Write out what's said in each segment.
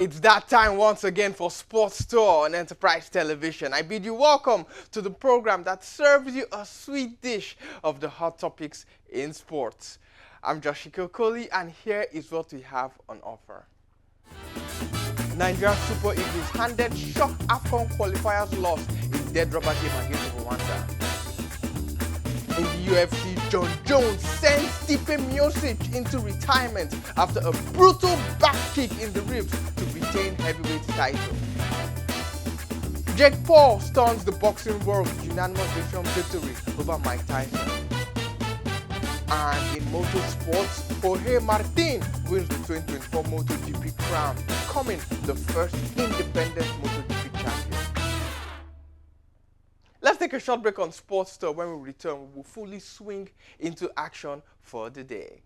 It's that time once again for Sports Tour on Enterprise Television. I bid you welcome to the program that serves you a sweet dish of the hot topics in sports. I'm Joshiko Koli, and here is what we have on offer. Nigeria Super Eagles handed shock AFCON qualifiers loss in dead rubber game against Rwanda. In the UFC, John Jones sends Stipe Miocic into retirement after a brutal back kick in the ribs to retain heavyweight title. Jake Paul stuns the boxing world with unanimous decision victory over Mike Tyson. And in motorsports, Jorge Martin wins the 2024 MotoGP crown, becoming the first independent MotoGP champion. Let's take a short break on Sports Tour. When we return, we will fully swing into action for the day.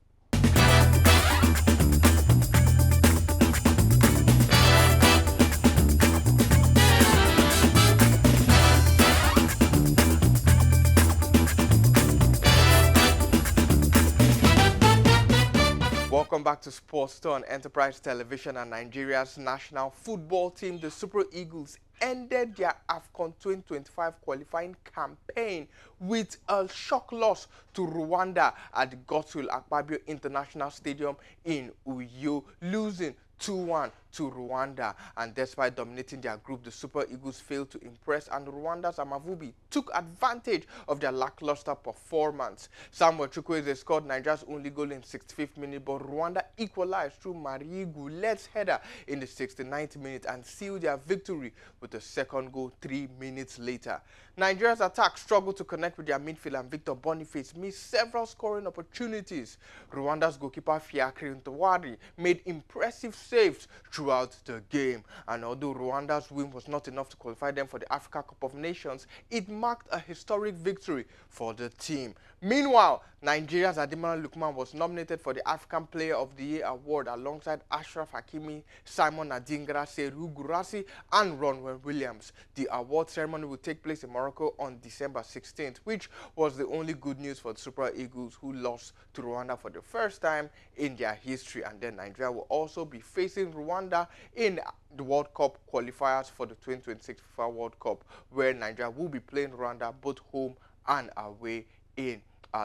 Welcome back to Sports Tour on Enterprise Television. And Nigeria's national football team, the Super Eagles, ended their AFCON 2025 qualifying campaign with a shock loss to Rwanda at the Godswill Akpabio International Stadium in Uyo, losing 2-1 to Rwanda. And despite dominating their group, the Super Eagles failed to impress, and Rwanda's Amavubi took advantage of their lackluster performance. Samuel Chukwueze scored Nigeria's only goal in 65th minute, but Rwanda equalized through Marie Goulet's header in the 69th minute and sealed their victory with a second goal 3 minutes later. Nigeria's attack struggled to connect with their midfield, and Victor Boniface missed several scoring opportunities. Rwanda's goalkeeper Fiacre Ntwari made impressive saves throughout the game, and although Rwanda's win was not enough to qualify them for the Africa Cup of Nations, it marked a historic victory for the team. Meanwhile, Nigeria's Ademola Lookman was nominated for the African Player of the Year award alongside Ashraf Hakimi, Simon Adingra, Seru Gurasi, and Ronwen Williams. The award ceremony will take place in Morocco on December 16th, which was the only good news for the Super Eagles, who lost to Rwanda for the first time in their history. And then Nigeria will also be facing Rwanda in the World Cup qualifiers for the 2026 FIFA World Cup, where Nigeria will be playing Rwanda both home and away in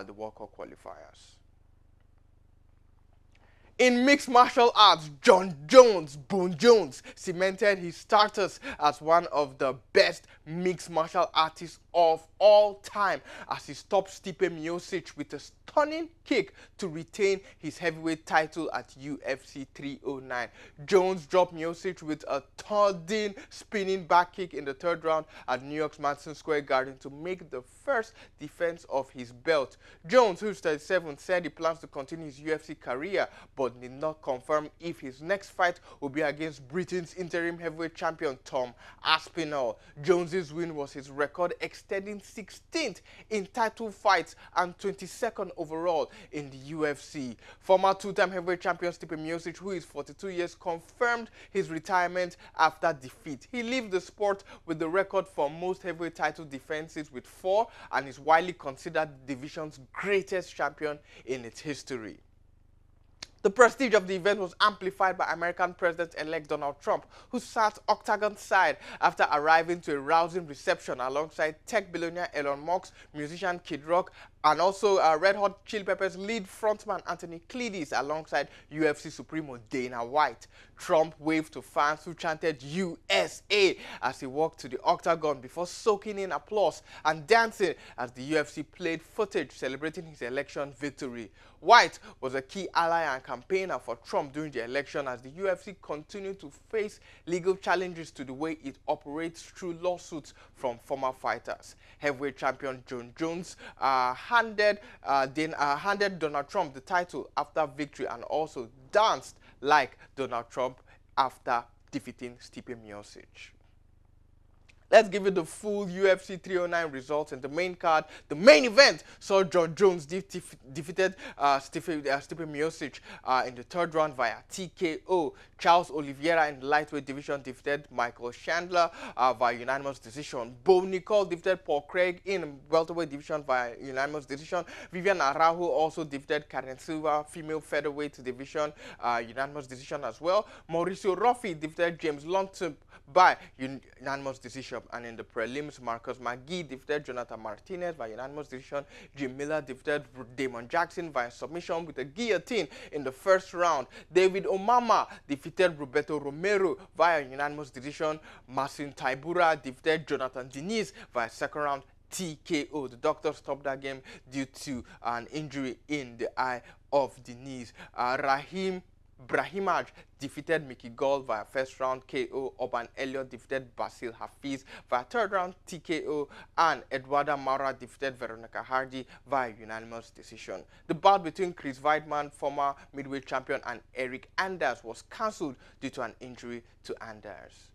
the World Cup qualifiers. In mixed martial arts, John Jones cemented his status as one of the best mixed martial artists of all time as he stopped Stipe Miocic with a stunning kick to retain his heavyweight title at UFC 309. Jones dropped Miocic with a thudding spinning back kick in the third round at New York's Madison Square Garden to make the first defense of his belt. Jones, who's 37, said he plans to continue his UFC career, but did not confirm if his next fight will be against Britain's interim heavyweight champion Tom Aspinall. Jones's win was his record, extending 16th in title fights and 22nd overall in the UFC. Former two-time heavyweight champion Stipe Miocic, who is 42 years, confirmed his retirement after defeat. He left the sport with the record for most heavyweight title defenses with 4 and is widely considered the division's greatest champion in its history. The prestige of the event was amplified by American President-elect Donald Trump, who sat octagon side after arriving to a rousing reception alongside tech billionaire Elon Musk, musician Kid Rock, and also Red Hot Chili Peppers lead frontman Anthony Kiedis alongside UFC Supremo Dana White. Trump waved to fans who chanted USA as he walked to the octagon before soaking in applause and dancing as the UFC played footage celebrating his election victory. White was a key ally and campaigner for Trump during the election as the UFC continued to face legal challenges to the way it operates through lawsuits from former fighters. Heavyweight champion John Jones handed Donald Trump the title after victory and also danced like Donald Trump after defeating Stipe Miocic. Let's give you the full UFC 309 results. In the main card, the main event saw John Jones defeated Stipe Miocic in the third round via TKO. Charles Oliveira in the lightweight division defeated Michael Chandler via unanimous decision. Bo Nicol defeated Paul Craig in the welterweight division via unanimous decision. Vivian Araujo also defeated Karen Silva, female featherweight division, unanimous decision as well. Mauricio Roffi defeated James Lonton by unanimous decision. And in the prelims, Marcus McGee defeated Jonathan Martinez by unanimous decision. Jim Miller defeated Damon Jackson via submission with a guillotine in the first round. David Omama defeated Roberto Romero via unanimous decision. Marcin Tybura defeated Jonathan Diniz via second round TKO. The doctor stopped that game due to an injury in the eye of Diniz. Rahim Brahimaj defeated Mickey Gall via first round KO. Urban Elliott defeated Basil Hafiz via third round TKO. And Eduarda Maura defeated Veronica Hardy via unanimous decision. The bout between Chris Weidman, former middleweight champion, and Eric Anders was cancelled due to an injury to Anders.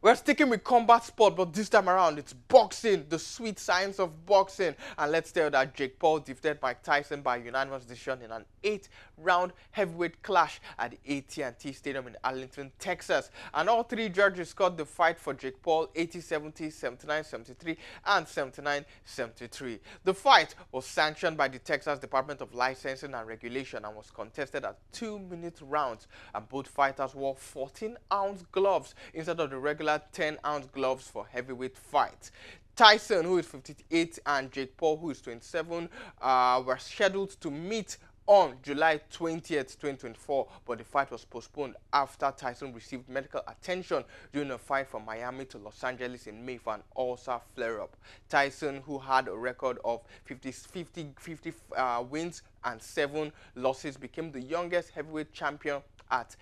We're sticking with combat sport, but this time around it's boxing, the sweet science of boxing. And let's tell you that Jake Paul defeated Mike Tyson by unanimous decision in an 8-round heavyweight clash at the AT&T Stadium in Arlington, Texas. And all three judges scored the fight for Jake Paul 80-70, 79-73, and 79-73. The fight was sanctioned by the Texas Department of Licensing and Regulation and was contested at 2-minute rounds. And both fighters wore 14-ounce gloves instead of the regular 10-ounce gloves for heavyweight fights. Tyson, who is 58, and Jake Paul, who is 27, were scheduled to meet on July 20th, 2024, but the fight was postponed after Tyson received medical attention during a flight from Miami to Los Angeles in May for an ulcer flare-up. Tyson, who had a record of 50 wins and 7 losses, became the youngest heavyweight champion at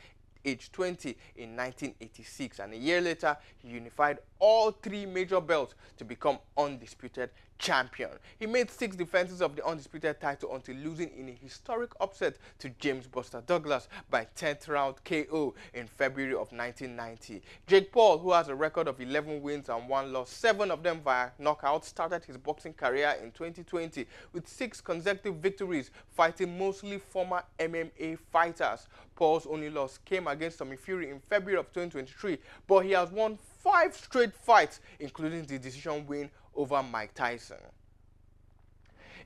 age 20 in 1986, and a year later he unified all 3 major belts to become undisputed champion. He made 6 defenses of the undisputed title until losing in a historic upset to James Buster Douglas by 10th round KO in February of 1990. Jake Paul, who has a record of 11 wins and 1 loss, 7 of them via knockout, started his boxing career in 2020 with 6 consecutive victories, fighting mostly former MMA fighters. Paul's only loss came against Tommy Fury in February of 2023, but he has won 5 straight fights, including the decision win over Mike Tyson.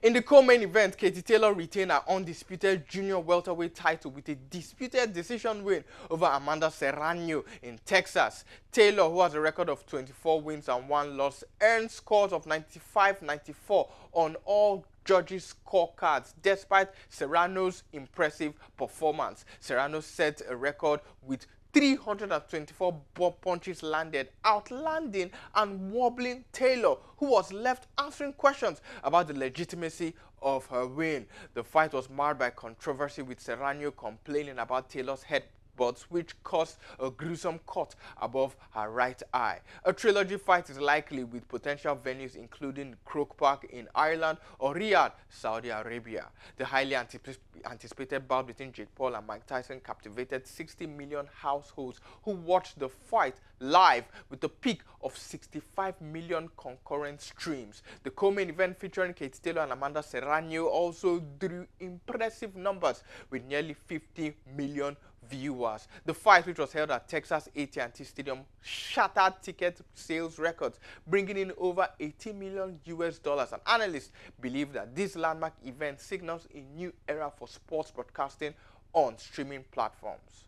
In the co-main event, Katie Taylor retained her undisputed junior welterweight title with a disputed decision win over Amanda Serrano in Texas. Taylor, who has a record of 24 wins and 1 loss, earned scores of 95-94 on all judges' scorecards, despite Serrano's impressive performance. Serrano set a record with 324 punches landed, outlanding and wobbling Taylor, who was left answering questions about the legitimacy of her win. The fight was marred by controversy, with Serrano complaining about Taylor's headbutts, which caused a gruesome cut above her right eye. A trilogy fight is likely, with potential venues including Croke Park in Ireland or Riyadh, Saudi Arabia. The highly anticipated bout between Jake Paul and Mike Tyson captivated 60 million households who watched the fight live, with a peak of 65 million concurrent streams. The co-main event, featuring Katie Taylor and Amanda Serrano, also drew impressive numbers with nearly 50 million viewers. The fight, which was held at Texas AT&T Stadium, shattered ticket sales records, bringing in over $80 million US, and analysts believe that this landmark event signals a new era for sports broadcasting on streaming platforms.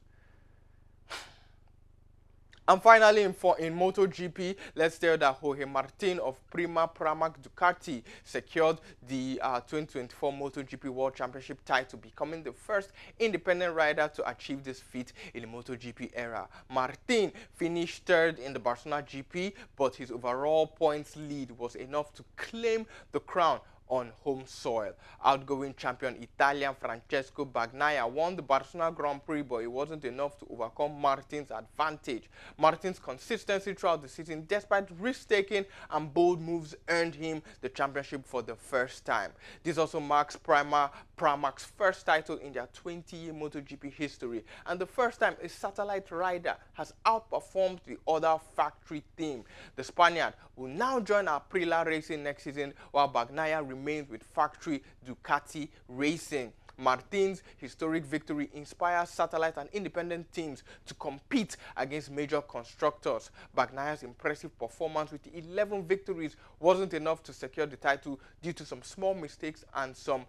And finally, in MotoGP, let's tell that Jorge Martin of Prima Pramac Ducati secured the 2024 MotoGP World Championship title, becoming the first independent rider to achieve this feat in the MotoGP era. Martin finished 3rd in the Barcelona GP, but his overall points lead was enough to claim the crown on home soil. Outgoing champion Italian Francesco Bagnaia won the Barcelona Grand Prix, but it wasn't enough to overcome Martin's advantage. Martin's consistency throughout the season, despite risk-taking and bold moves, earned him the championship for the first time. This also marks Prima Pramac's first title in their 20-year MotoGP history, and the first time a satellite rider has outperformed the other factory team. The Spaniard will now join Aprilia Racing next season, while Bagnaia remains with factory Ducati Racing. Martin's historic victory inspires satellite and independent teams to compete against major constructors. Bagnaia's impressive performance with 11 victories wasn't enough to secure the title due to some small mistakes and some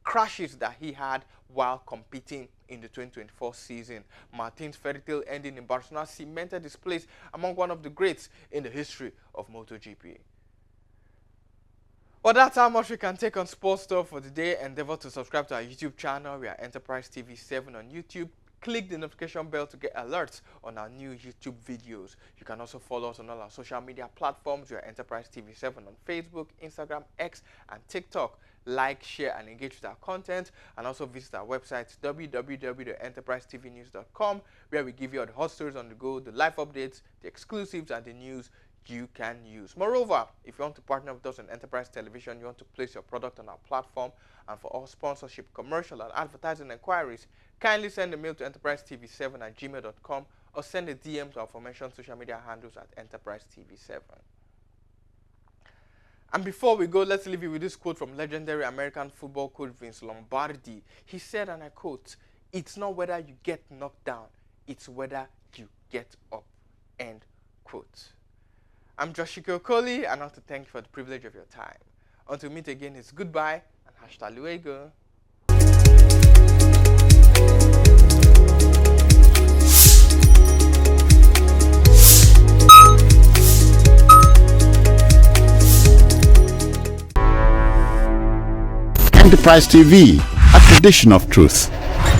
crashes that he had while competing in the 2024 season. Martin's fairy tale ending in Barcelona cemented his place among one of the greats in the history of MotoGP. Well, that's how much we can take on sports stuff for today. Endeavor to subscribe to our YouTube channel. We are Enterprise TV 7 on YouTube. Click the notification bell to get alerts on our new YouTube videos. You can also follow us on all our social media platforms. We are Enterprise TV 7 on Facebook, Instagram, X, and TikTok. Like, share, and engage with our content. And also visit our website, www.enterprisetvnews.com, where we give you all the hot stories on the go, the live updates, the exclusives, and the news you can use. Moreover, if you want to partner with us on Enterprise Television, you want to place your product on our platform, and for all sponsorship, commercial, and advertising inquiries, kindly send a mail to enterprisetv7@gmail.com or send a DM to our aforementioned social media handles at Enterprise TV 7. And before we go, let's leave you with this quote from legendary American football coach Vince Lombardi. He said, and I quote, "It's not whether you get knocked down, it's whether you get up." End quote. I'm Joshiko Okoli, and I want to thank you for the privilege of your time. Until we meet again, it's goodbye and hasta luego. Enterprise TV, a tradition of truth.